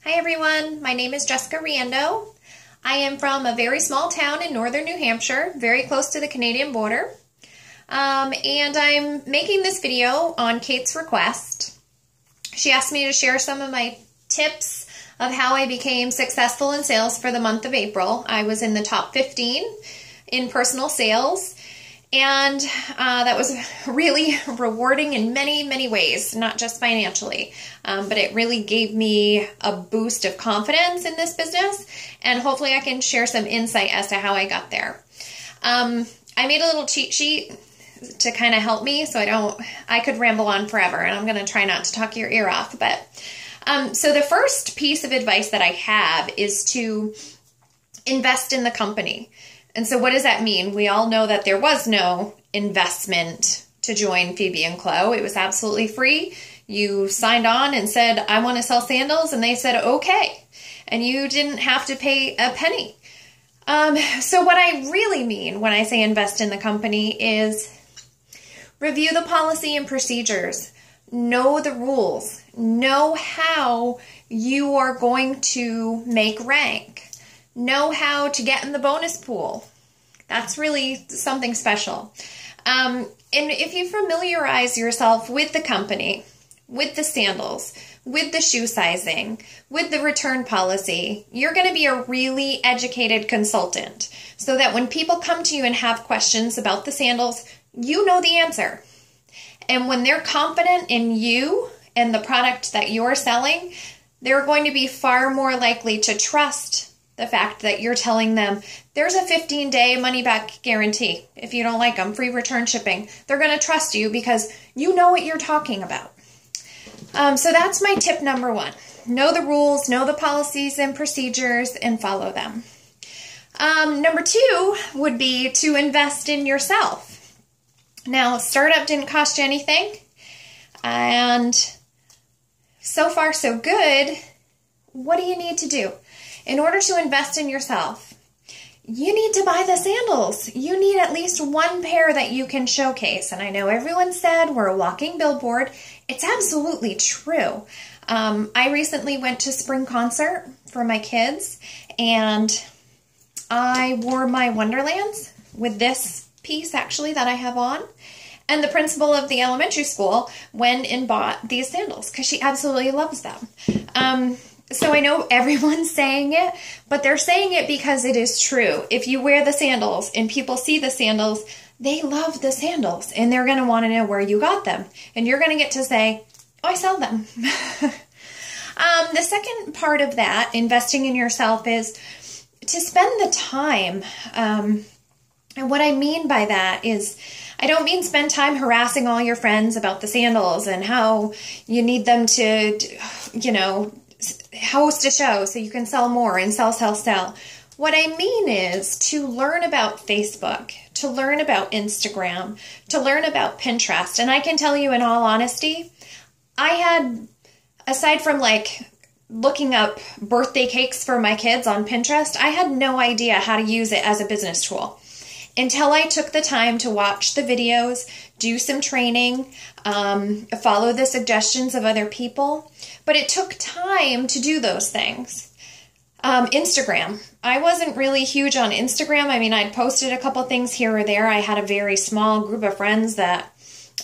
Hi everyone, my name is Jessica Riendeau. I am from a very small town in northern New Hampshire, very close to the Canadian border. And I'm making this video on Kate's request. She asked me to share some of my tips of how I became successful in sales for the month of April. I was in the top 15 in personal sales. And that was really rewarding in many, many ways, not just financially, but it really gave me a boost of confidence in this business, and hopefully I can share some insight as to how I got there. I made a little cheat sheet to kind of help me, so I could ramble on forever, and I'm going to try not to talk your ear off, but so the first piece of advice that I have is to invest in the company. And so what does that mean? We all know that there was no investment to join Phoebe and Chloe. It was absolutely free. You signed on and said, I want to sell sandals, and they said, okay. And you didn't have to pay a penny. So what I really mean when I say invest in the company is review the policy and procedures. Know the rules. Know how you are going to make rank. Know how to get in the bonus pool. That's really something special. And if you familiarize yourself with the company, with the sandals, with the shoe sizing, with the return policy, you're going to be a really educated consultant so that when people come to you and have questions about the sandals, you know the answer. And when they're confident in you and the product that you're selling, they're going to be far more likely to trust the fact that you're telling them there's a 15-day money-back guarantee. If you don't like them, free return shipping. They're going to trust you because you know what you're talking about. So that's my tip number one. Know the rules, know the policies and procedures, and follow them. Number two would be to invest in yourself. Now, startup didn't cost you anything, and so far so good. What do you need to do? In order to invest in yourself, you need to buy the sandals. You need at least one pair that you can showcase. And I know everyone said we're a walking billboard. It's absolutely true. I recently went to spring concert for my kids, and I wore my Wonderlands with this piece actually that I have on. And the principal of the elementary school went and bought these sandals because she absolutely loves them. So I know everyone's saying it, but they're saying it because it is true. If you wear the sandals and people see the sandals, they love the sandals and they're going to want to know where you got them. And you're going to get to say, oh, I sell them. The second part of that, investing in yourself, is to spend the time. And what I mean by that is, I don't mean spend time harassing all your friends about the sandals and how you need them to, host a show so you can sell more and sell. What I mean is to learn about Facebook, to learn about Instagram, to learn about Pinterest. And I can tell you in all honesty, I had, aside from looking up birthday cakes for my kids on Pinterest, I had no idea how to use it as a business tool until I took the time to watch the videos, do some training, follow the suggestions of other people. But it took time to do those things. Instagram. I wasn't really huge on Instagram. I mean, I'd posted a couple things here or there. I had a very small group of friends that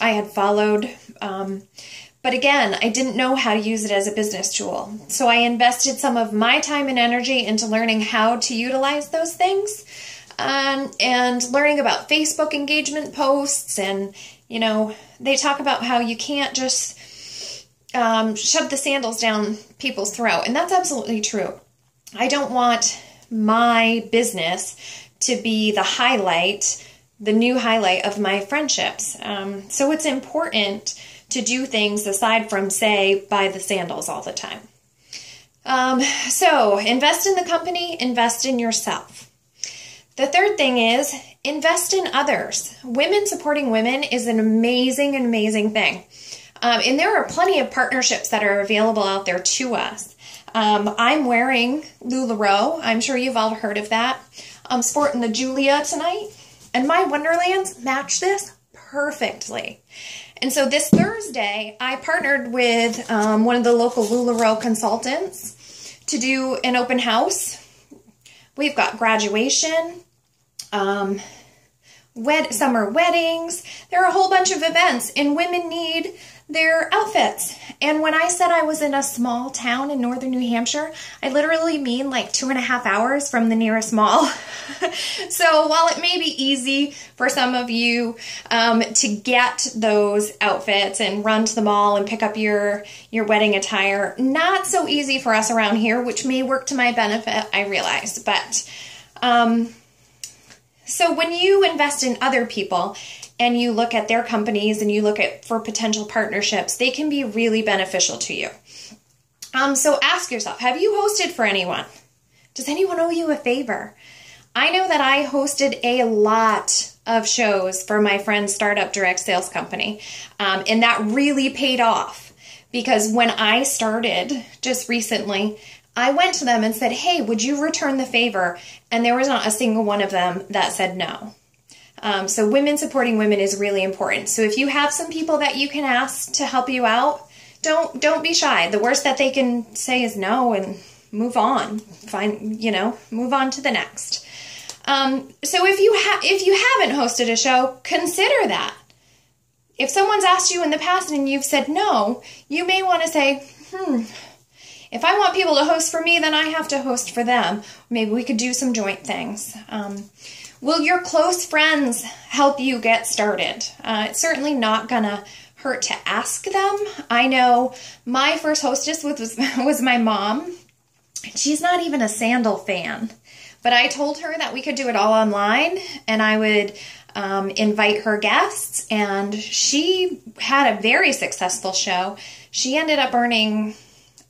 I had followed. But again, I didn't know how to use it as a business tool. So I invested some of my time and energy into learning how to utilize those things. And learning about Facebook engagement posts, and they talk about how you can't just shove the sandals down people's throat, and that's absolutely true. I don't want my business to be the highlight, the new highlight of my friendships. So it's important to do things aside from, say, buy the sandals all the time. So invest in the company, invest in yourself. The third thing is invest in others. Women supporting women is an amazing, amazing thing. And there are plenty of partnerships that are available out there to us. I'm wearing LuLaRoe. I'm sure you've all heard of that. I'm sporting the Julia tonight, and my Wonderlands match this perfectly. And so this Thursday, I partnered with one of the local LuLaRoe consultants to do an open house. We've got graduation, summer weddings. There are a whole bunch of events, and women need their outfits. And when I said I was in a small town in northern New Hampshire, I literally mean like 2.5 hours from the nearest mall. So while it may be easy for some of you to get those outfits and run to the mall and pick up your wedding attire, not so easy for us around here, which may work to my benefit, I realize. But so when you invest in other people and you look at their companies and you look at for potential partnerships, they can be really beneficial to you. So ask yourself, have you hosted for anyone? Does anyone owe you a favor? I know that I hosted a lot of shows for my friend's startup direct sales company, and that really paid off because when I started just recently, I went to them and said, hey, would you return the favor? And there was not a single one of them that said no. So women supporting women is really important. So if you have some people that you can ask to help you out, don't be shy. The worst that they can say is no and move on. Move on to the next. So if you haven't hosted a show, consider that. If someone's asked you in the past and you've said no, you may want to say, if I want people to host for me, then I have to host for them. Maybe we could do some joint things. Will your close friends help you get started? It's certainly not going to hurt to ask them. I know my first hostess was my mom. She's not even a sandal fan. But I told her that we could do it all online, and I would invite her guests, and she had a very successful show. She ended up earning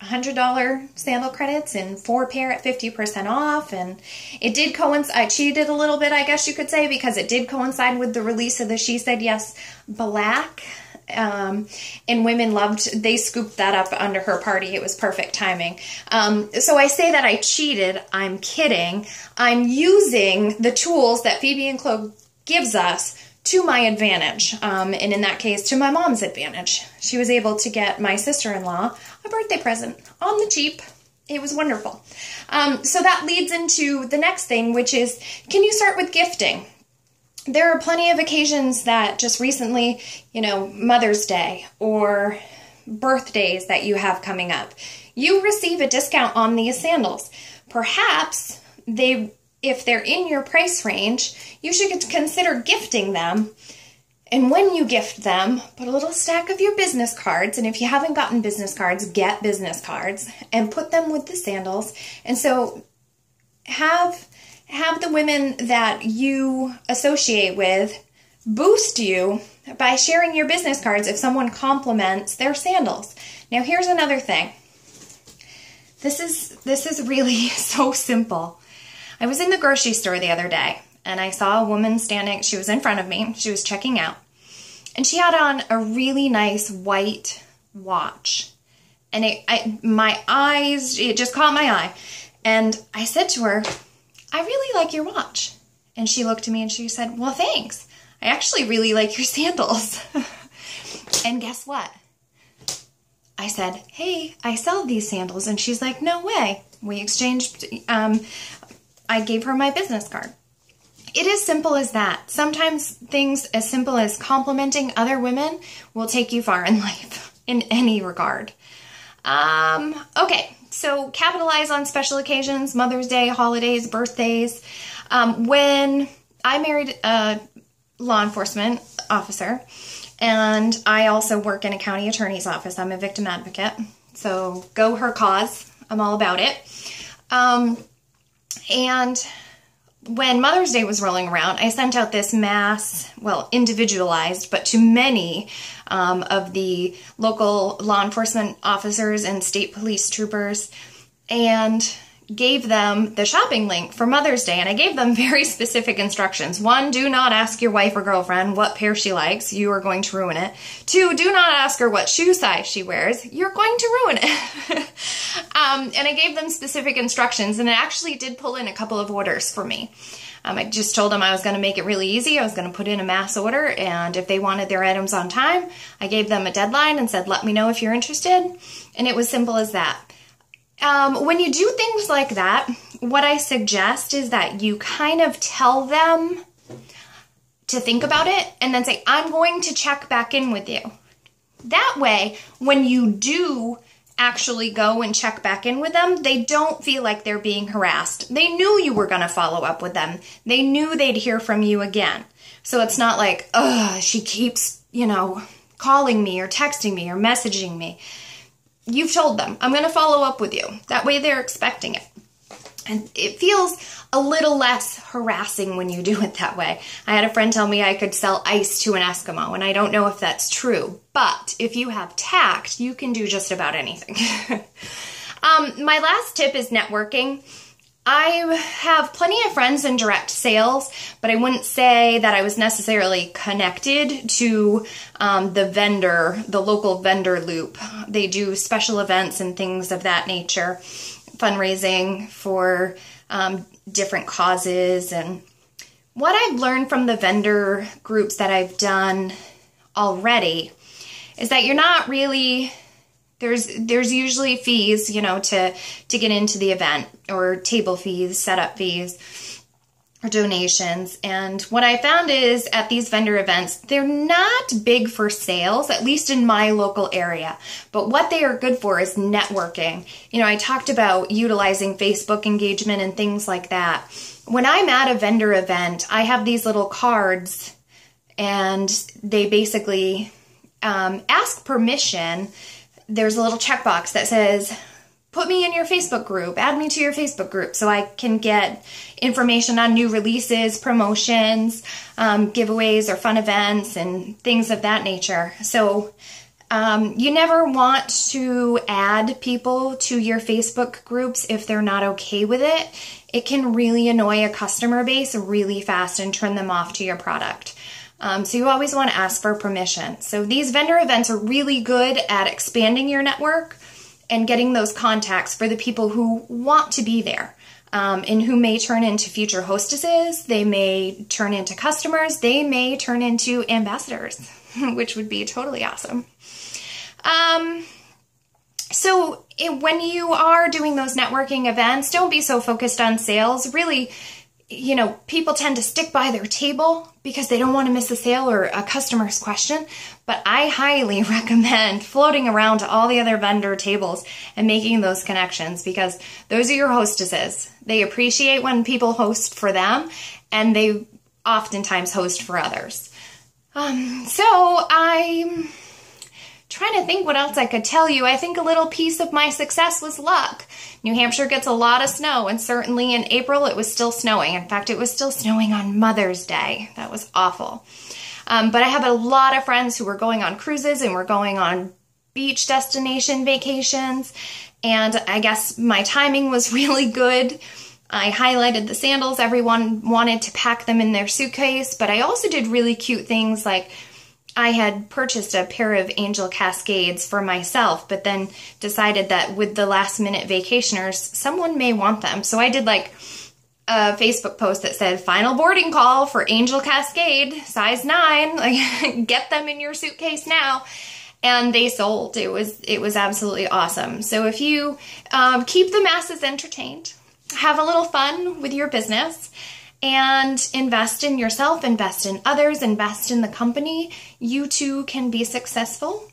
$100 sandal credits and 4 pair at 50% off, and it did coincide. I cheated a little bit, I guess you could say, because it did coincide with the release of the She Said Yes Black, and women they scooped that up under her party. It was perfect timing. So I say that I cheated. I'm kidding. I'm using the tools that Phoebe and Chloe gives us to my advantage, and in that case, to my mom's advantage. She was able to get my sister-in-law a birthday present on the cheap. It was wonderful. So that leads into the next thing, which is, can you start with gifting? There are plenty of occasions that just recently, Mother's Day or birthdays that you have coming up. You receive a discount on these sandals. Perhaps if they're in your price range, you should consider gifting them. And when you gift them, put a little stack of your business cards. And if you haven't gotten business cards, get business cards and put them with the sandals. And so have the women that you associate with boost you by sharing your business cards if someone compliments their sandals. Now here's another thing. This is really so simple. I was in the grocery store the other day and I saw a woman standing. She was in front of me. She was checking out. And she had on a really nice white watch. And it just caught my eye. And I said to her, I really like your watch. And she looked at me and she said, well, thanks. I actually really like your sandals. And guess what? I said, hey, I sell these sandals. And she's like, no way. We exchanged, I gave her my business card. It is simple as that. Sometimes things as simple as complimenting other women will take you far in life, in any regard. Okay, so capitalize on special occasions, Mother's Day, holidays, birthdays. When I married a law enforcement officer, and I also work in a county attorney's office. I'm a victim advocate, so go her cause. I'm all about it. And when Mother's Day was rolling around, I sent out this individualized, but to many of the local law enforcement officers and state police troopers, and gave them the shopping link for Mother's Day. And I gave them very specific instructions. 1, do not ask your wife or girlfriend what pair she likes. You are going to ruin it. 2, do not ask her what shoe size she wears. You're going to ruin it. And I gave them specific instructions, and it actually did pull in a couple of orders for me. I just told them I was going to make it really easy. I was going to put in a mass order, and if they wanted their items on time, I gave them a deadline and said, let me know if you're interested. And it was simple as that. when you do things like that, what I suggest is that you kind of tell them to think about it and then say, I'm going to check back in with you. That way, when you do actually go and check back in with them, they don't feel like they're being harassed. They knew you were going to follow up with them. They knew they'd hear from you again. So it's not like, ugh, she keeps, calling me or texting me or messaging me. You've told them, I'm going to follow up with you. That way they're expecting it. And it feels a little less harassing when you do it that way. I had a friend tell me I could sell ice to an Eskimo, and I don't know if that's true. But if you have tact, you can do just about anything. My last tip is networking. I have plenty of friends in direct sales, but I wouldn't say that I was necessarily connected to the local vendor loop. They do special events and things of that nature, fundraising for different causes. And what I've learned from the vendor groups that I've done already is that you're not really... There's usually fees, to get into the event, or table fees, setup fees, or donations. And what I found is at these vendor events, they're not big for sales, at least in my local area. But what they are good for is networking. I talked about utilizing Facebook engagement and things like that. When I'm at a vendor event, I have these little cards, and they basically ask permission. There's a little checkbox that says, put me in your Facebook group, add me to your Facebook group, so I can get information on new releases, promotions, giveaways, or fun events, and things of that nature. So you never want to add people to your Facebook groups if they're not okay with it. It can really annoy a customer base really fast and turn them off to your product. So you always want to ask for permission. So these vendor events are really good at expanding your network and getting those contacts for the people who want to be there, and who may turn into future hostesses. They may turn into customers. They may turn into ambassadors, which would be totally awesome. So when you are doing those networking events, don't be so focused on sales. Really, people tend to stick by their table because they don't want to miss a sale or a customer's question. But I highly recommend floating around to all the other vendor tables and making those connections, because those are your hostesses. They appreciate when people host for them, and they oftentimes host for others. So I'm trying to think what else I could tell you. I think a little piece of my success was luck. New Hampshire gets a lot of snow, and certainly in April it was still snowing. In fact, it was still snowing on Mother's Day. That was awful. But I have a lot of friends who were going on cruises and were going on beach destination vacations, and I guess my timing was really good. I highlighted the sandals. Everyone wanted to pack them in their suitcase, but I also did really cute things like I had purchased a pair of Angel Cascades for myself, but then decided that with the last minute vacationers, someone may want them. So I did like a Facebook post that said, final boarding call for Angel Cascade, size 9, like, get them in your suitcase now. And they sold. It was absolutely awesome. So if you keep the masses entertained, have a little fun with your business, and invest in yourself, invest in others, invest in the company, you too can be successful.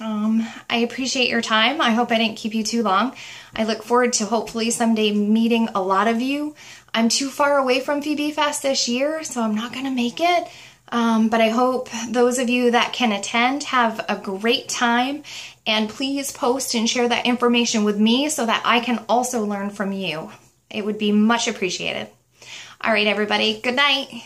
I appreciate your time. I hope I didn't keep you too long. I look forward to hopefully someday meeting a lot of you. I'm too far away from Fibi Fest this year, so I'm not going to make it. But I hope those of you that can attend have a great time, and please post and share that information with me so that I can also learn from you. It would be much appreciated. All right, everybody, good night.